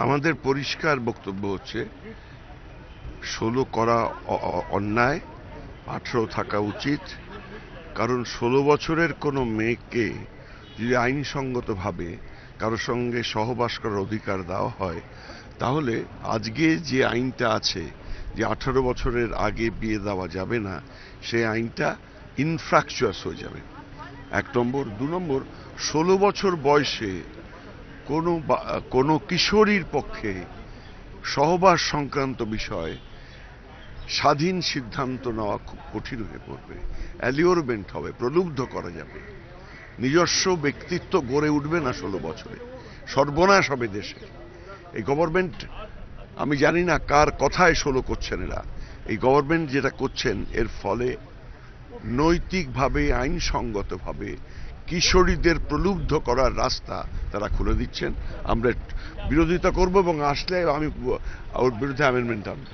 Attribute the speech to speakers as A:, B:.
A: আমাদের পরিষ্কার বক্তব্য হচ্ছে 16 করা অন্যায়, 18 থাকা উচিত। কারণ 16 বছরের কোনো মেয়েকে যদি আইনসঙ্গতভাবে কারোর সঙ্গে সহবাস করার অধিকার দেওয়া হয়, তাহলে আজকে যে আইনটা আছে যে 18 বছরের আগে বিয়ে দেওয়া যাবে না, সেই আইনটা ইনফ্রাকচুয়াস হয়ে যাবে, 1 নম্বর। 2 নম্বর, 16 বছর বয়সে কোনো কিশোরীর পক্ষে সহবাস সংক্রান্ত বিষয় স্বাধীন সিদ্ধান্ত নেওয়া খুব কঠিন হয়ে পড়বে, অ্যালিওরমেন্ট হবে, প্রলুব্ধ করা যাবে, নিজস্ব ব্যক্তিত্ব গড়ে উঠবে না 16 বছরে, সর্বনাশ হবে দেশে। এই গভর্নমেন্ট, আমি জানি না কার কথায় 16 করছেন এরা, এই গভর্নমেন্ট যেটা করছেন এর ফলে নৈতিকভাবে আইনসঙ্গতভাবে কিশোরীদের প্রলুব্ধ করার রাস্তা তারা খুলে দিচ্ছেন। আমরা বিরোধিতা করব এবং আসলে আমি ওর বিরুদ্ধে অ্যামেন্ডমেন্ট আনব।